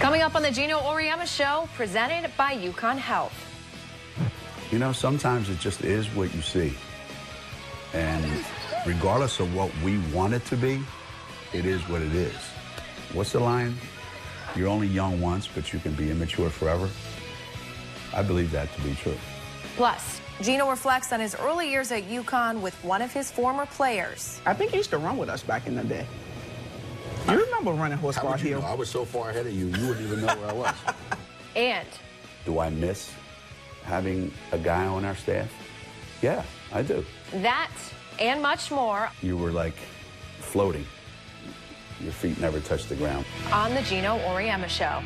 Coming up on the Geno Auriemma Show, presented by UConn Health. You know, sometimes it just is what you see. And regardless of what we want it to be, it is what it is. What's the line? You're only young once, but you can be immature forever. I believe that to be true. Plus, Geno reflects on his early years at UConn with one of his former players. I think he used to run with us back in the day. You remember running Horse Bar Hill? I was so far ahead of you, you wouldn't even know where I was. And do I miss having a guy on our staff? Yeah, I do. that and much more You were like floating. Your feet never touched the ground. on the Geno Auriemma Show.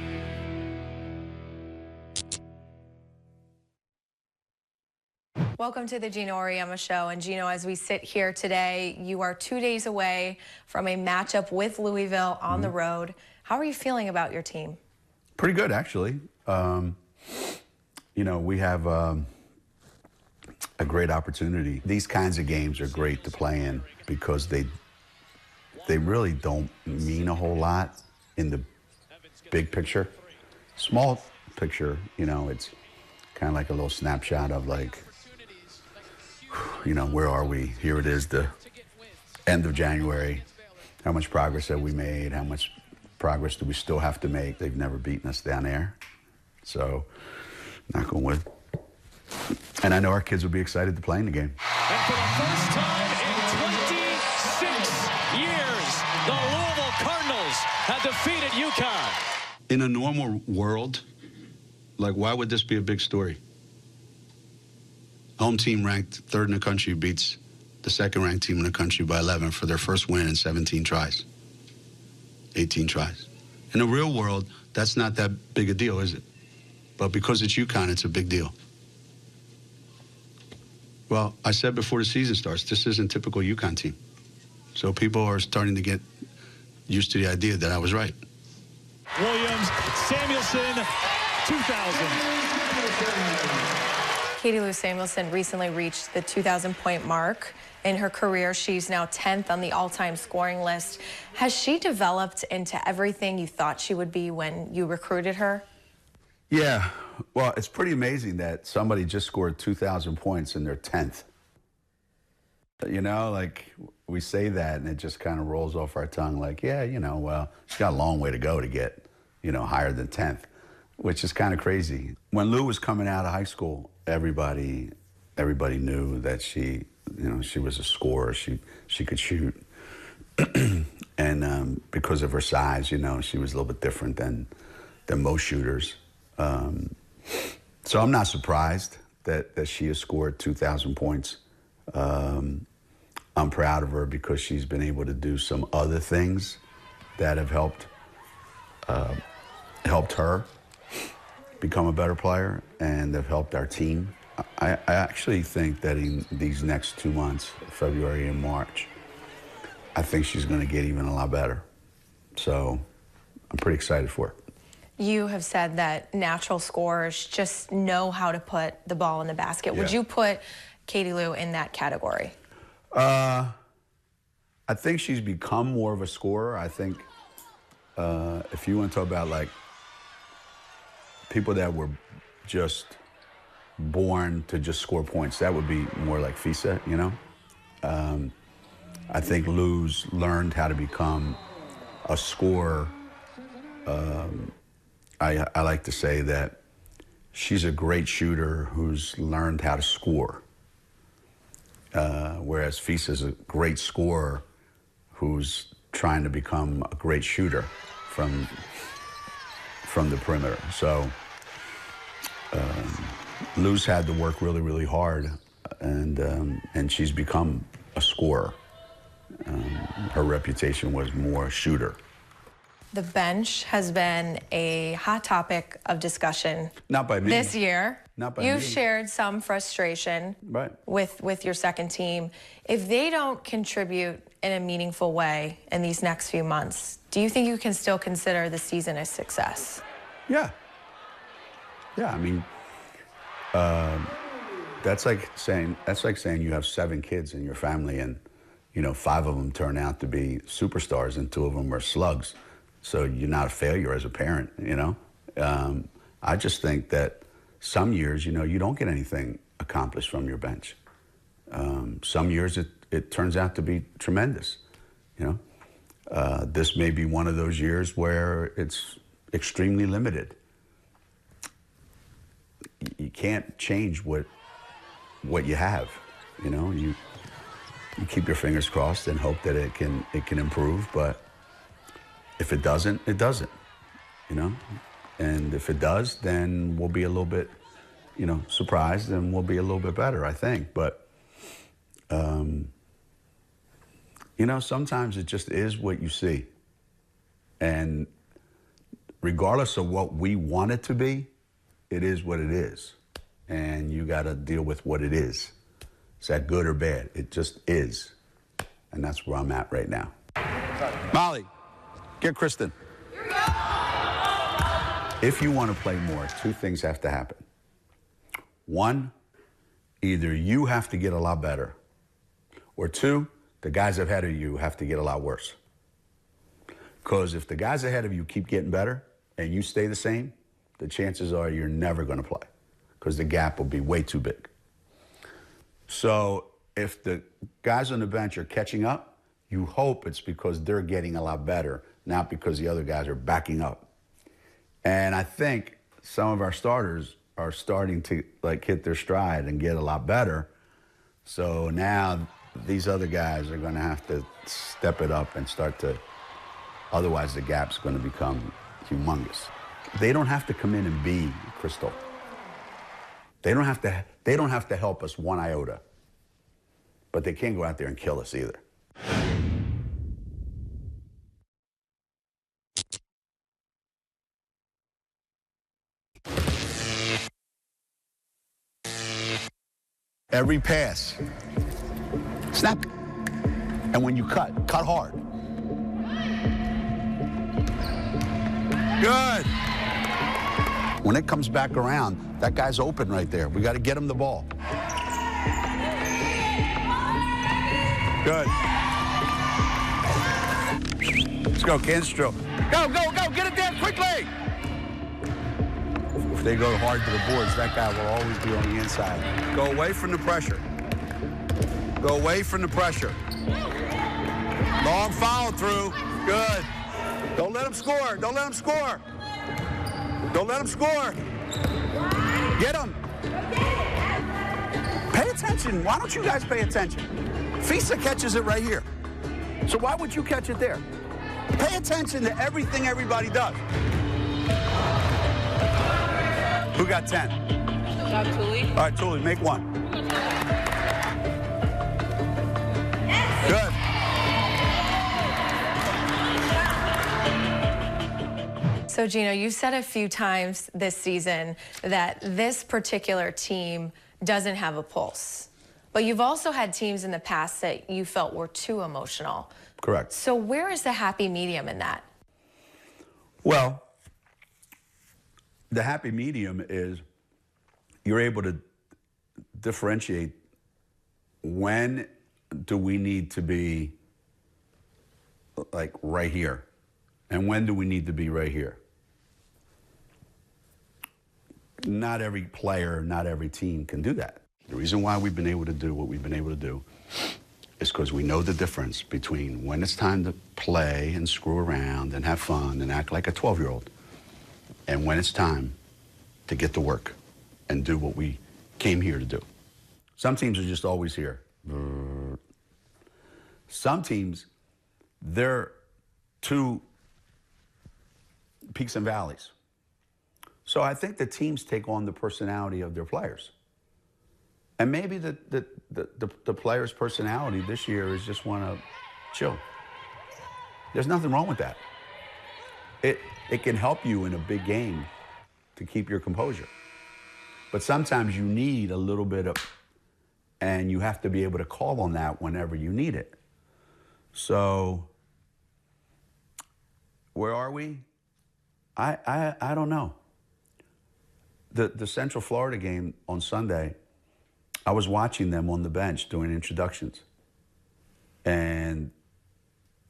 Welcome to the Geno Auriemma Show. And Geno, as we sit here today, you are 2 days away from a matchup with Louisville on the road. How are you feeling about your team? Pretty good, actually. You know, we have a great opportunity. These kinds of games are great to play in because they really don't mean a whole lot in the big picture. Small picture, you know, it's kind of like a little snapshot of like, you know, where are we? Here it is, the end of January. How much progress have we made? How much progress do we still have to make? They've never beaten us down there. So, knock on wood. And I know our kids will be excited to play in the game. And for the first time in 26 years, the Louisville Cardinals have defeated UConn. In a normal world, like, why would this be a big story? Home team ranked third in the country beats the second-ranked team in the country by 11 for their first win in 17 tries, 18 tries. In the real world, that's not that big a deal, is it? But because it's UConn, it's a big deal. Well, I said before the season starts, this isn't typical UConn team. So people are starting to get used to the idea that I was right. Williams, Samuelson, 2000. Katie Liu Samuelson recently reached the 2,000-point mark in her career. She's now 10th on the all-time scoring list. Has she developed into everything you thought she would be when you recruited her? Yeah, well, it's pretty amazing that somebody just scored 2,000 points and they're 10th. You know, like, we say that and it just kind of rolls off our tongue like, yeah, you know, well, she's got a long way to go to get, you know, higher than 10th, which is kind of crazy. When Lou was coming out of high school, everybody knew that she, you know, she was a scorer. She could shoot. And because of her size, you know, she was a little bit different than most shooters. So I'm not surprised that she has scored 2,000 points. I'm proud of her because she's been able to do some other things that have helped her become a better player and have helped our team. I actually think that in these next 2 months, February and March, I think she's going to get even a lot better. So I'm pretty excited for it. You have said that natural scorers just know how to put the ball in the basket. Yeah. Would you put Katie Liu in that category? I think she's become more of a scorer. I think if you want to talk about, like, people that were just born to just score points, that would be more like Fisa, you know? I think Lou's learned how to become a scorer. I like to say that she's a great shooter who's learned how to score, whereas Fisa's a great scorer who's trying to become a great shooter from the perimeter. So Lou's had to work really, really hard, and she's become a scorer. Her reputation was more shooter. The bench has been a hot topic of discussion. Not by me. This year. Not by You've me. shared some frustration Right. with your second team. If they don't contribute in a meaningful way in these next few months, do you think you can still consider the season a success? Yeah. Yeah, I mean, that's like saying you have 7 kids in your family and, you know, 5 of them turn out to be superstars and 2 of them are slugs. So you're not a failure as a parent, you know? I just think that some years, you know, you don't get anything accomplished from your bench. Some years it turns out to be tremendous, you know? This may be one of those years where it's extremely limited. You can't change what you have, you know? You keep your fingers crossed and hope that it can improve, but if it doesn't, it doesn't, you know? And if it does, then we'll be a little bit, you know, surprised, and we'll be a little bit better, I think. But, you know, sometimes it just is what you see. And regardless of what we want it to be, it is what it is. And you got to deal with what it is. Is that good or bad? It just is. And that's where I'm at right now. Molly, get Kristen. If you want to play more, two things have to happen. One, either you have to get a lot better, or two, the guys ahead of you have to get a lot worse. Because if the guys ahead of you keep getting better and you stay the same, the chances are you're never going to play, because the gap will be way too big. So if the guys on the bench are catching up, you hope it's because they're getting a lot better, not because the other guys are backing up. And I think some of our starters are starting to like hit their stride and get a lot better. So now these other guys are going to have to step it up and start to, otherwise the gap's going to become humongous. They don't have to come in and be Crystal. They don't have to help us one iota. But they can't go out there and kill us either. Every pass, snap it. And when you cut hard. Good. When it comes back around, that guy's open right there. We got to get him the ball. Good. Let's go, Canstro. Go, get it there quickly. If they go hard to the boards, that guy will always be on the inside. Go away from the pressure. Go away from the pressure. Long follow through. Good. Don't let him score. Don't let him score. Don't let him score. Get him. Pay attention. Why don't you guys pay attention? Fisa catches it right here. So why would you catch it there? Pay attention to everything everybody does. Who got 10? Got Tuli. All right, Tuli, make one. Good. So, Geno, you've said a few times this season that this particular team doesn't have a pulse. But you've also had teams in the past that you felt were too emotional. Correct. So where is the happy medium in that? Well, the happy medium is you're able to differentiate when do we need to be like right here and when do we need to be right here. Not every player, not every team can do that. The reason why we've been able to do what we've been able to do is because we know the difference between when it's time to play and screw around and have fun and act like a 12-year-old and when it's time to get to work and do what we came here to do. Some teams are just always here. Some teams, they're two peaks and valleys. So I think the teams take on the personality of their players. And maybe the player's personality this year is just want to chill. There's nothing wrong with that. It can help you in a big game to keep your composure. But sometimes you need a little bit of, and you have to be able to call on that whenever you need it. So where are we? I don't know. The Central Florida game on Sunday, I was watching them on the bench doing introductions. And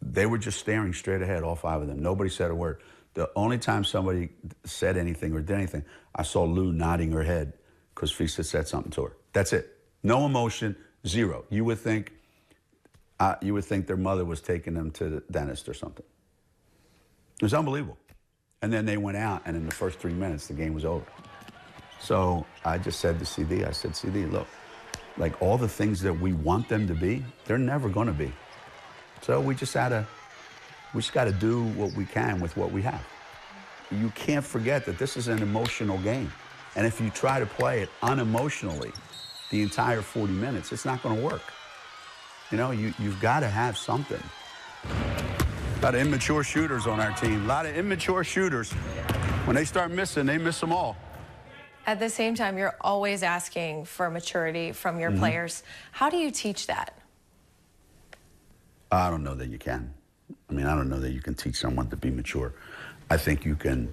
they were just staring straight ahead, all 5 of them. Nobody said a word. The only time somebody said anything or did anything, I saw Lou nodding her head because Fisa said something to her. That's it. No emotion, zero. You would think their mother was taking them to the dentist or something. It was unbelievable. And then they went out, and in the first 3 minutes, the game was over. So I just said to CD, I said, CD, look, like all the things that we want them to be, they're never going to be. So we just got to do what we can with what we have. You can't forget that this is an emotional game. And if you try to play it unemotionally the entire 40 minutes, it's not going to work. You know, you've got to have something. A lot of immature shooters on our team. A lot of immature shooters. When they start missing, they miss them all. At the same time, you're always asking for maturity from your players. How do you teach that? I don't know that you can. I mean, I don't know that you can teach someone to be mature. I think you can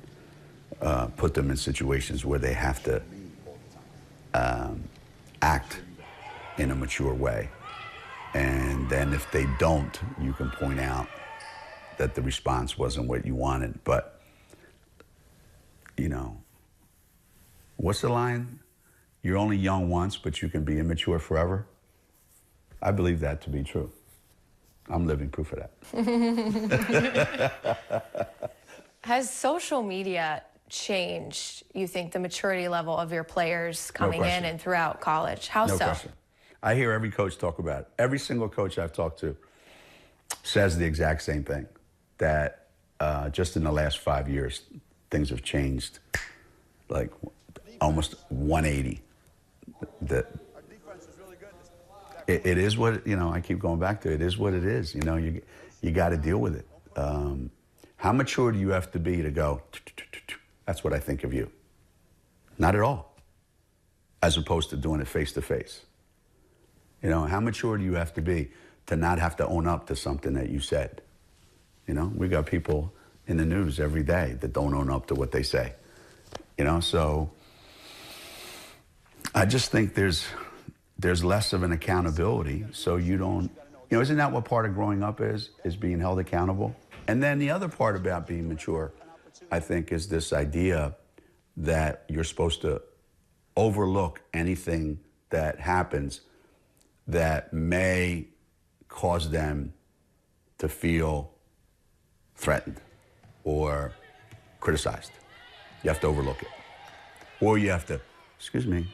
put them in situations where they have to act in a mature way. And then if they don't, you can point out that the response wasn't what you wanted. But, you know, what's the line? You're only young once, but you can be immature forever. I believe that to be true. I'm living proof of that. Has social media changed, you think, the maturity level of your players coming in and throughout college? How so? No question. I hear every coach talk about it. Every single coach I've talked to says the exact same thing, that just in the last 5 years, things have changed like almost 180. It is what, you know, I keep going back to it. It is what it is. You know, you got to deal with it. How mature do you have to be to go, that's what I think of you? Not at all. As opposed to doing it face to face. You know, how mature do you have to be to not have to own up to something that you said? You know, we got people in the news every day that don't own up to what they say. You know, so I just think there's less of an accountability, so you don't, you know, isn't that what part of growing up is being held accountable? And then the other part about being mature, I think, is this idea that you're supposed to overlook anything that happens that may cause them to feel threatened or criticized. You have to overlook it. Or you have to, excuse me,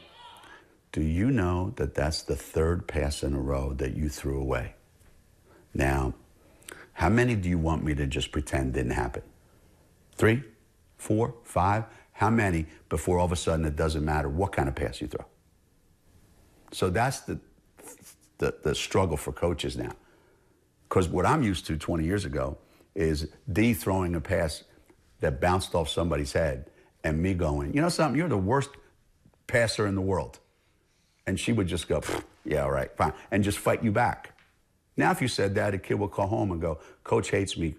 do you know that that's the 3rd pass in a row that you threw away? Now, how many do you want me to just pretend didn't happen? 3, 4, 5? How many before all of a sudden it doesn't matter what kind of pass you throw? So that's the struggle for coaches now. Because what I'm used to 20 years ago is D throwing a pass that bounced off somebody's head and me going, you know something, you're the worst passer in the world. And she would just go, yeah, all right, fine, and just fight you back. Now, if you said that, a kid will call home and go, Coach hates me,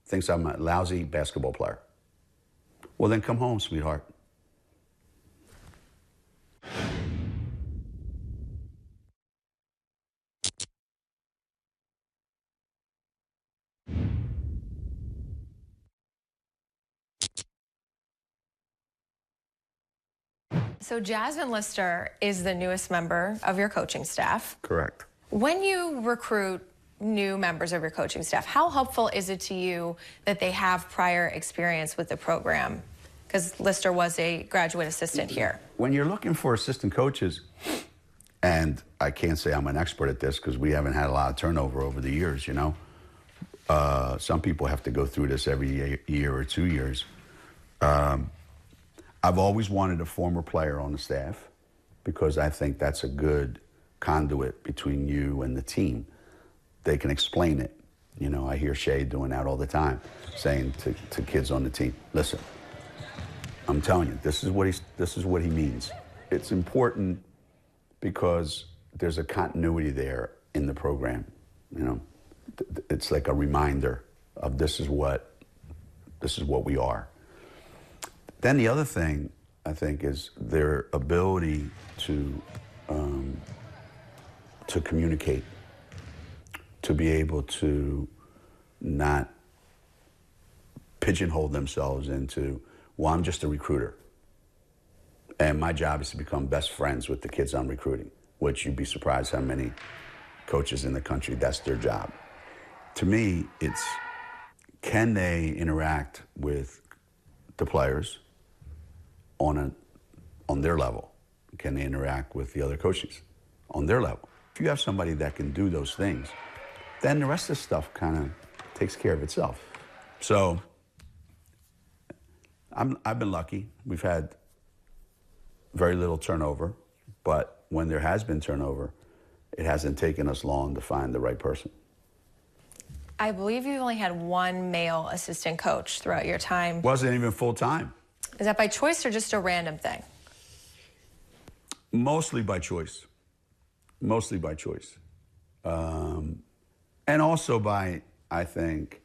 thinks I'm a lousy basketball player. Well, then come home, sweetheart. So Jasmine Lister is the newest member of your coaching staff. Correct. When you recruit new members of your coaching staff, how helpful is it to you that they have prior experience with the program? Because Lister was a graduate assistant here. When you're looking for assistant coaches, and I can't say I'm an expert at this because we haven't had a lot of turnover over the years, you know. Some people have to go through this every year or 2 years. I've always wanted a former player on the staff because I think that's a good conduit between you and the team. They can explain it. You know, I hear Shea doing that all the time, saying to kids on the team, listen, I'm telling you, this is what he means. It's important because there's a continuity there in the program. You know, it's like a reminder of this is what we are. Then the other thing, I think, is their ability to communicate, to be able to not pigeonhole themselves into, well, I'm just a recruiter. And my job is to become best friends with the kids I'm recruiting, which you'd be surprised how many coaches in the country, that's their job. To me, it's, can they interact with the players on their level? Can they interact with the other coaches on their level? If you have somebody that can do those things, then the rest of the stuff kind of takes care of itself. So I've been lucky. We've had very little turnover, but when there has been turnover, it hasn't taken us long to find the right person. I believe you've only had one male assistant coach throughout your time. Wasn't even full time. Is that by choice or just a random thing? Mostly by choice. Mostly by choice. And also by, I think,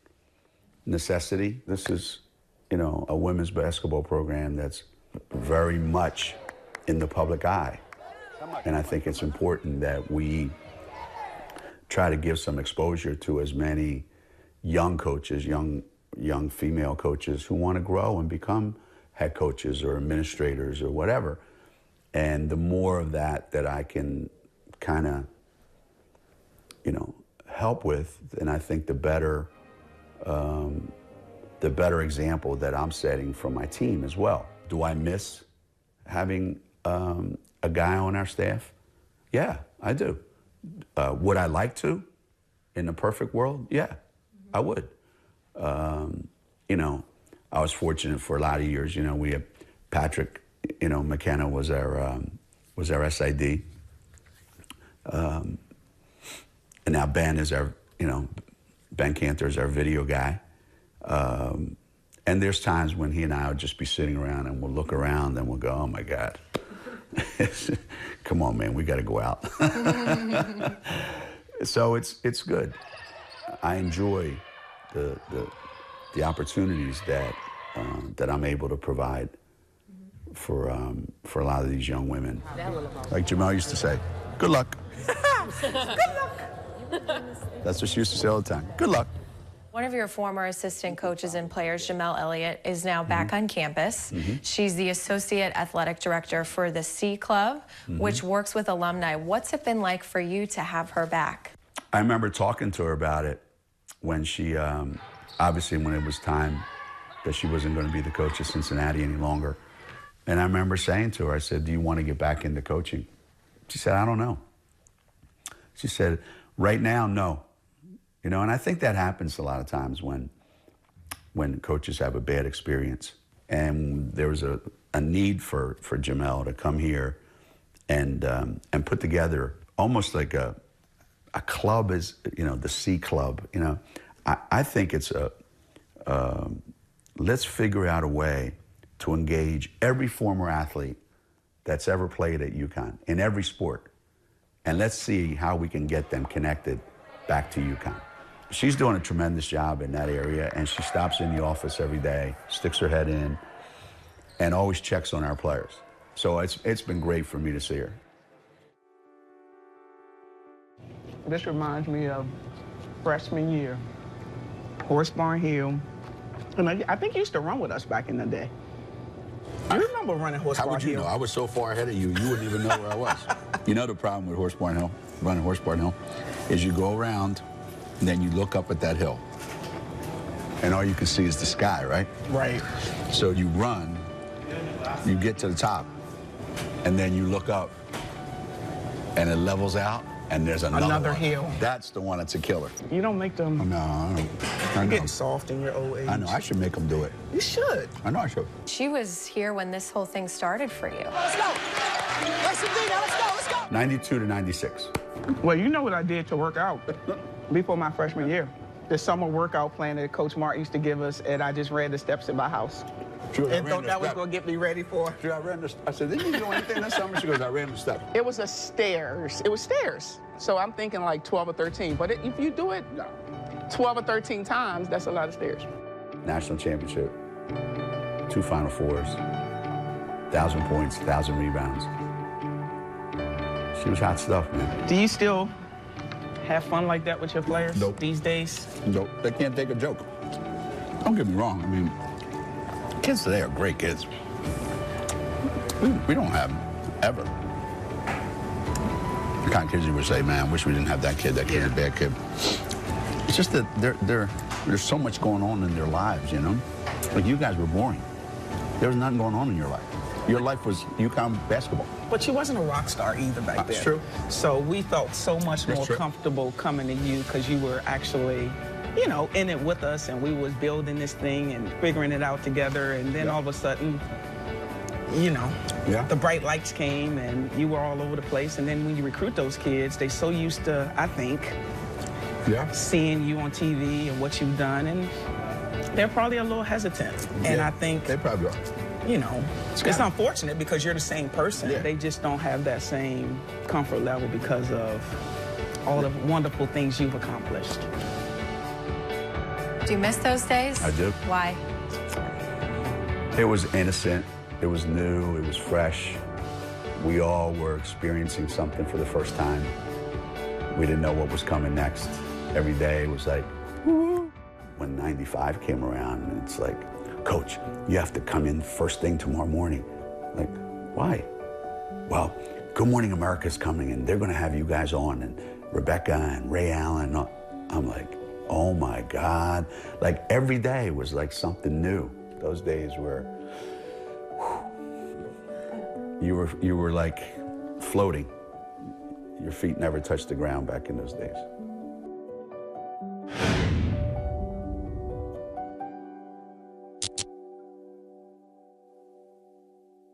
necessity. This is, you know, a women's basketball program that's very much in the public eye. And I think it's important that we try to give some exposure to as many young coaches, young female coaches who want to grow and become head coaches or administrators or whatever. And the more of that I can kind of, you know, help with, then I think the better example that I'm setting for my team as well. Do I miss having a guy on our staff? Yeah, I do. Would I like to? In a perfect world? Yeah, I would. You know, I was fortunate for a lot of years. You know, we had Patrick, you know, McKenna was our SID. And now Ben is our, you know, Ben Cantor is our video guy. And there's times when he and I would just be sitting around and we'll look around and we'll go, oh my God. Come on, man, we got to go out. So it's good. I enjoy the opportunities that I'm able to provide for a lot of these young women. Like Jamel used to say, good luck. Good luck. That's what she used to say all the time. Good luck. One of your former assistant coaches and players, Jamel Elliott, is now back on campus. She's the Associate Athletic Director for the C Club, which works with alumni. What's it been like for you to have her back? I remember talking to her about it when she, obviously when it was time that she wasn't going to be the coach of Cincinnati any longer. And I remember saying to her, I said, do you want to get back into coaching? She said, I don't know. She said, right now, no. You know, and I think that happens a lot of times when coaches have a bad experience. And there was a need for Jamel to come here and put together almost like a club, is, you know, the C Club. You know, I think it's let's figure out a way to engage every former athlete that's ever played at UConn in every sport. And let's see how we can get them connected back to UConn. She's doing a tremendous job in that area, and she stops in the office every day, sticks her head in, and always checks on our players. So it's been great for me to see her. This reminds me of freshman year, Horsebarn Hill. And I think you used to run with us back in the day. You remember running Horsebarn Hill? How would you know? I was so far ahead of you, you wouldn't even know where I was. You know the problem with Horsebarn Hill, running Horsebarn Hill, is you go around, and then you look up at that hill. And all you can see is the sky, right? Right. So you run, you get to the top, and then you look up, and it levels out, and there's another one. Hill. That's the one that's a killer. You don't make them. No, I don't. You're getting soft in your old age. I know. I should make them do it. You should. I know I should. She was here when this whole thing started for you. Let's go. Let's go. Let's go. 92 to 96. Well, you know what I did to work out before my freshman year. The summer workout plan that Coach Mark used to give us, and I just ran the steps in my house. And thought that was going to get me ready for. I said, didn't you do anything this summer? She goes, I ran the steps. It was a stairs. It was stairs. So I'm thinking like 12 or 13. But if you do it 12 or 13 times, that's a lot of stairs. National championship, 2 Final Fours, 1,000 points, 1,000 rebounds. She was hot stuff, man. Do you still have fun like that with your players Nope. these days? Nope, they can't take a joke. Don't get me wrong. I mean, kids today are great kids. We don't have them, ever. The kind of kids you would say, man, I wish we didn't have that kid. That kid's a bad kid. It's just that there's so much going on in their lives, you know? Like, you guys were boring. There was nothing going on in your life. Your life was UConn basketball. But you wasn't a rock star either back then. That's true. So we felt so much That's more true. comfortable coming to you because you were actually, you know, in it with us, and we was building this thing and figuring it out together. And then all of a sudden, you know, the bright lights came and you were all over the place. And then when you recruit those kids, they so used to, I think, seeing you on TV and what you've done, and they're probably a little hesitant. And I think they probably are. You know, it's unfortunate because you're the same person. They just don't have that same comfort level because of all the wonderful things you've accomplished. Do you miss those days? I do. Why? It was innocent. It was new. It was fresh. We all were experiencing something for the first time. We didn't know what was coming next. Every day was like, woo. When 95 came around, it's like, Coach, you have to come in first thing tomorrow morning. Like, why? Well, Good Morning America's coming, and they're going to have you guys on, and Rebecca and Ray Allen. I'm like, oh my God. Like, every day was like something new. Those days were, you were like floating. Your feet never touched the ground back in those days.